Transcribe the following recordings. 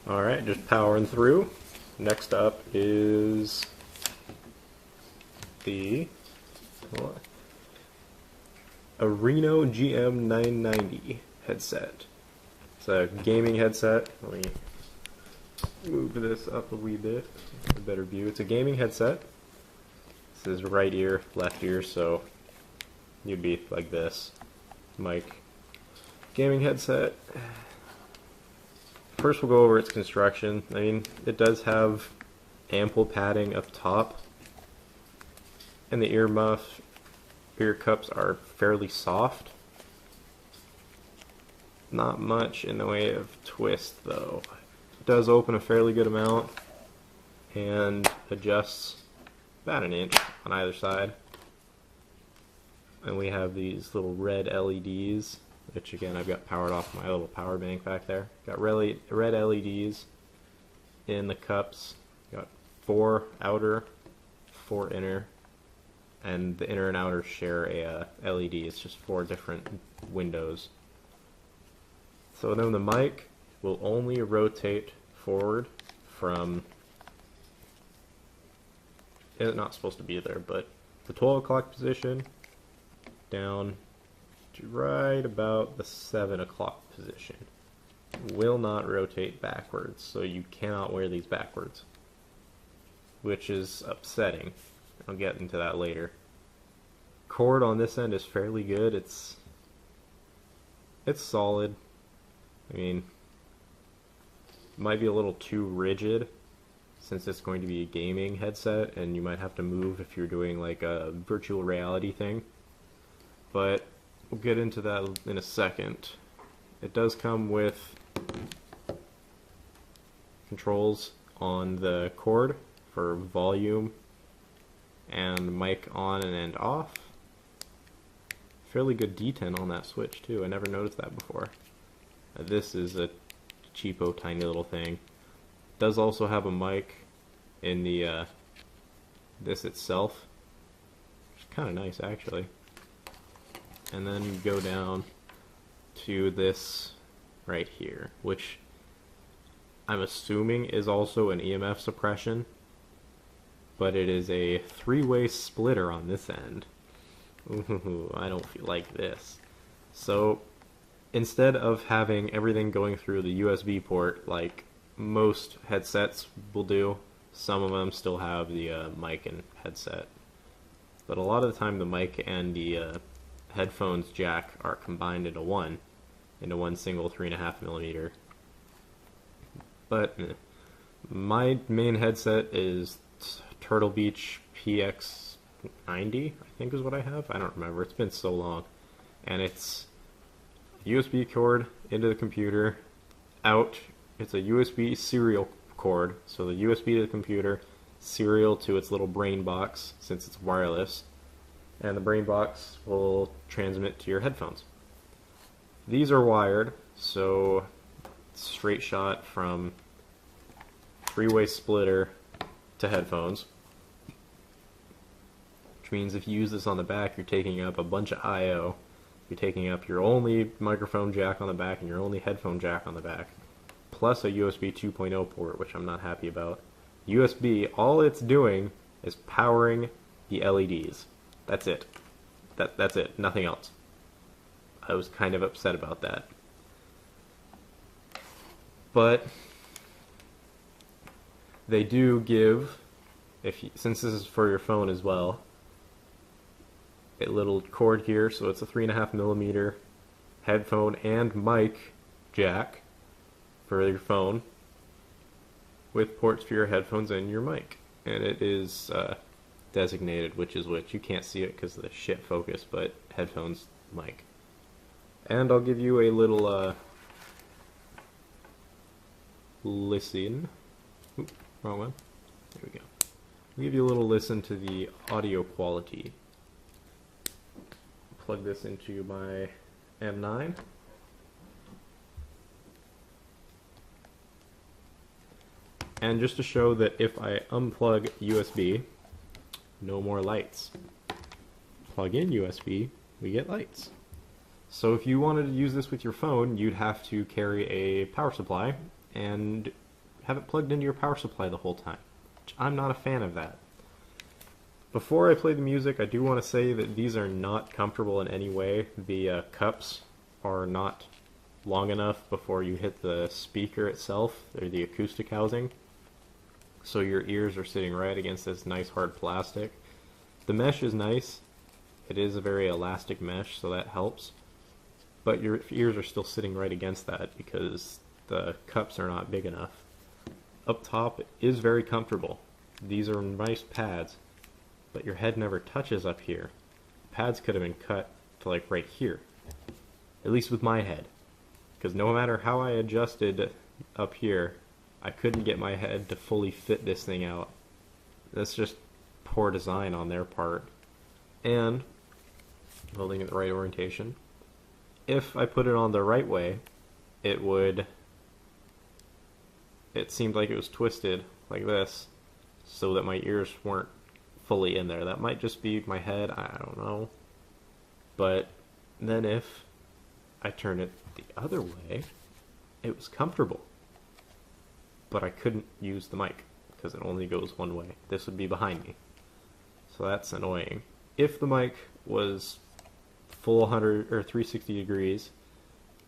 Alright, just powering through. Next up is the ARINO GM990 headset. It's a gaming headset. Let me move this up a wee bit, a better view. It's a gaming headset. This is right ear, left ear, so you'd be like this. Mic. Gaming headset. First we'll go over its construction. I mean, it does have ample padding up top, and the ear cups are fairly soft. Not much in the way of twist though. It does open a fairly good amount and adjusts about an inch on either side. And we have these little red LEDs, which again I've got powered off my little power bank back there. Got red LEDs in the cups. Got 4 outer, 4 inner, and the inner and outer share a LED. It's just 4 different windows. So then the mic will only rotate forward from, it's not supposed to be there, but the 12 o'clock position down to right about the 7 o'clock position. Will not rotate backwards, so you cannot wear these backwards, which is upsetting. I'll get into that later. Cord on this end is fairly good. It's solid. I mean, it might be a little too rigid since it's going to be a gaming headset and you might have to move if you're doing like a virtual reality thing. But we'll get into that in a second. It does come with controls on the cord for volume and mic on and off. Fairly good detent on that switch too. I never noticed that before. This is a cheapo tiny little thing. Does also have a mic in the this itself, which is kind of nice actually. And then go down to this right here, which I'm assuming is also an EMF suppression, but it is a 3-way splitter on this end. Ooh, I don't feel like this. So instead of having everything going through the USB port like most headsets will do, some of them still have the mic and headset. But a lot of the time the mic and the headphones jack are combined into one single 3.5mm. But my main headset is Turtle Beach PX90, I think is what I have. I don't remember. It's been so long. And it's USB cord into the computer, out. It's a USB serial cord, so the USB to the computer, serial to its little brain box since it's wireless, and the brain box will transmit to your headphones. These are wired, so straight shot from 3-way splitter to headphones, which means if you use this on the back, you're taking up a bunch of I/O. You're taking up your only microphone jack on the back and your only headphone jack on the back, plus a USB 2.0 port, which I'm not happy about. USB, all it's doing is powering the LEDs. That's it. That's it. Nothing else. I was kind of upset about that. But they do give, since this is for your phone as well, a little cord here, so it's a 3.5mm headphone and mic jack for your phone with ports for your headphones and your mic. And it is designated which is which. You can't see it because of the shit focus, but headphones, mic. And I'll give you a little listen. Oop, wrong one. There we go. I'll give you a little listen to the audio quality. Plug this into my M9. And just to show that if I unplug USB, no more lights. Plug in USB, we get lights. So if you wanted to use this with your phone, you'd have to carry a power supply, and have it plugged into your power supply the whole time. Which I'm not a fan of that. Before I play the music, I do want to say that these are not comfortable in any way. The cups are not long enough before you hit the speaker itself, or the acoustic housing. So your ears are sitting right against this nice hard plastic. The mesh is nice. It is a very elastic mesh, so that helps. But your ears are still sitting right against that because the cups are not big enough. Up top, it is very comfortable. These are nice pads, but your head never touches up here. Pads could have been cut to like right here, at least with my head. Because no matter how I adjusted up here, I couldn't get my head to fully fit this thing out. That's just poor design on their part. And holding it the right orientation. If I put it on the right way, it seemed like it was twisted like this, so that my ears weren't fully in there. That might just be my head, I don't know. But then if I turn it the other way, it was comfortable. But I couldn't use the mic because it only goes one way. This would be behind me. So that's annoying. If the mic was full 100 or 360 degrees,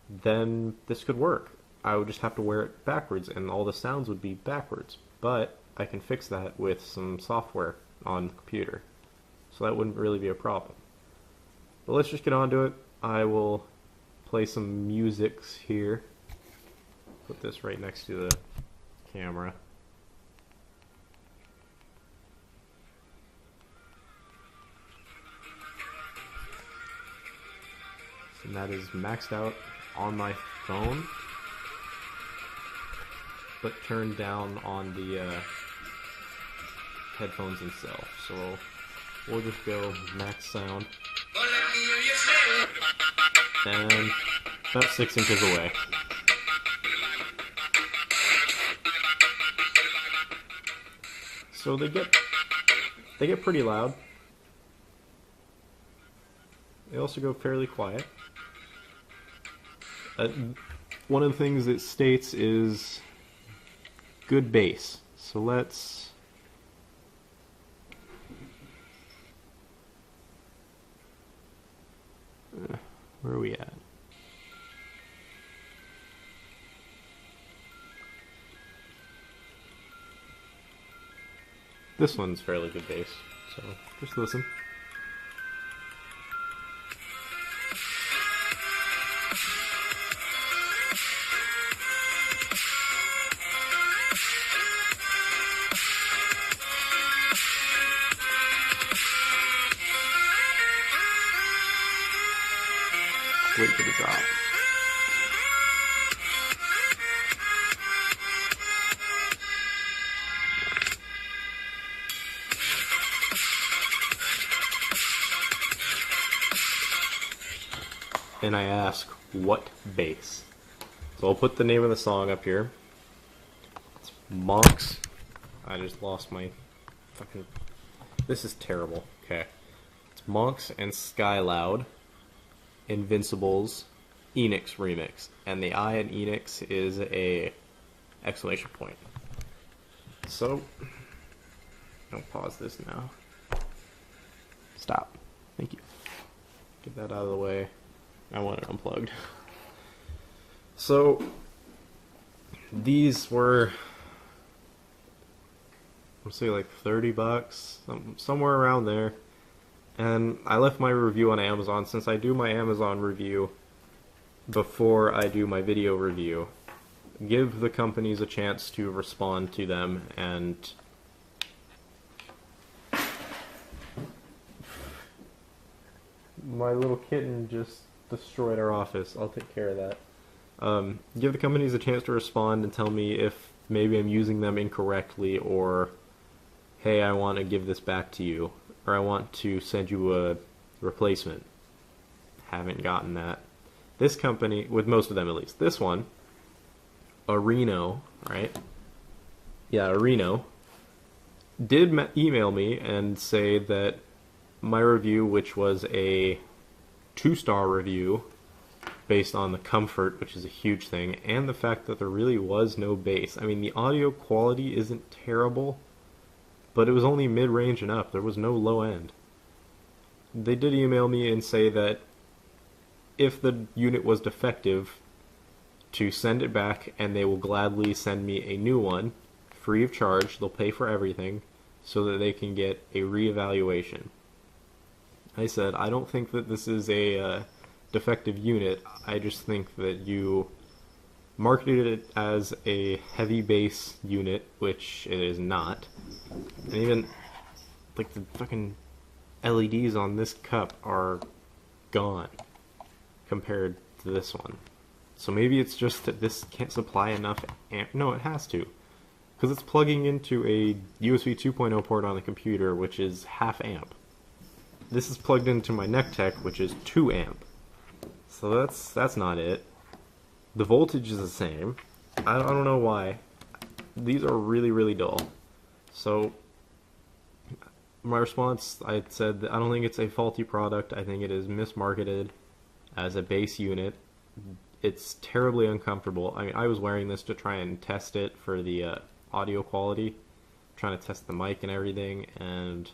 then this could work. I would just have to wear it backwards and all the sounds would be backwards. But I can fix that with some software on the computer. So that wouldn't really be a problem. But let's just get on to it. I will play some music here. Put this right next to the camera. And that is maxed out on my phone, but turned down on the headphones themselves. So we'll just go max sound, and about 6 inches away. So they get pretty loud. They also go fairly quiet. One of the things it states is good bass. So let's where are we at? This one's fairly good bass, so just listen. Wait for the drop. And I ask, what bass? So I'll put the name of the song up here. It's Monks. I just lost my fucking... This is terrible. Okay. It's Monks and Sky Loud. Invincible's Enix remix, and the I in Enix is a exclamation point. So, I'll pause this now. Stop. Thank you. Get that out of the way. I want it unplugged. So, these were, let's say like $30, somewhere around there. And I left my review on Amazon. Since I do my Amazon review before I do my video review, give the companies a chance to respond to them. And my little kitten just destroyed our office. I'll take care of that. Give the companies a chance to respond and tell me if maybe I'm using them incorrectly, or hey, I want to give this back to you, or I want to send you a replacement. Haven't gotten that. This company, with most of them at least, this one, ARINO, right? Yeah, ARINO, did email me and say that my review, which was a 2-star review, based on the comfort, which is a huge thing, and the fact that there really was no bass. I mean, the audio quality isn't terrible, but it was only mid-range and up. There was no low end. They did email me and say that if the unit was defective, to send it back, and they will gladly send me a new one, free of charge. They'll pay for everything, so that they can get a reevaluation. I said, I don't think that this is a defective unit. I just think that you marketed it as a heavy bass unit, which it is not. And even, like, the fucking LEDs on this cup are gone compared to this one. So maybe it's just that this can't supply enough amp. No, it has to, because it's plugging into a USB 2.0 port on the computer, which is half amp. This is plugged into my neck tech, which is 2 amp. So that's not it. The voltage is the same. I don't know why. These are really, really dull. So my response, I said that I don't think it's a faulty product. I think it is mismarketed as a bass unit. It's terribly uncomfortable. I mean, I was wearing this to try and test it for the audio quality, trying to test the mic and everything, and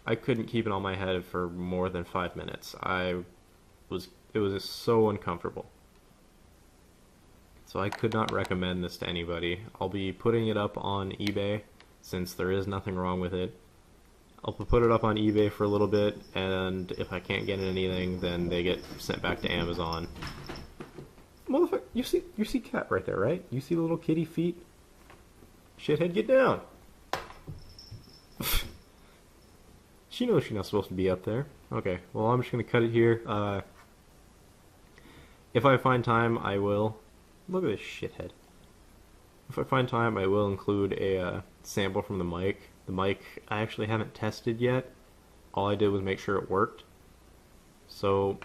I couldn't keep it on my head for more than 5 minutes. It was just so uncomfortable. So I could not recommend this to anybody. I'll be putting it up on eBay, since there is nothing wrong with it. I'll put it up on eBay for a little bit, and if I can't get anything, then they get sent back to Amazon. Motherfucker, you see cat right there, right? You see the little kitty feet? Shithead, get down! She knows she's not supposed to be up there. Okay, well, I'm just gonna cut it here. If I find time, I will. Look at this shithead. If I find time, I will include a sample from the mic. The mic I actually haven't tested yet. All I did was make sure it worked. So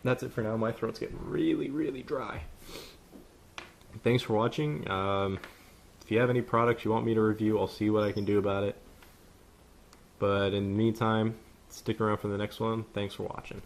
that's it for now. My throat's getting really, really dry. Thanks for watching. If you have any products you want me to review, I'll see what I can do about it. But in the meantime, stick around for the next one. Thanks for watching.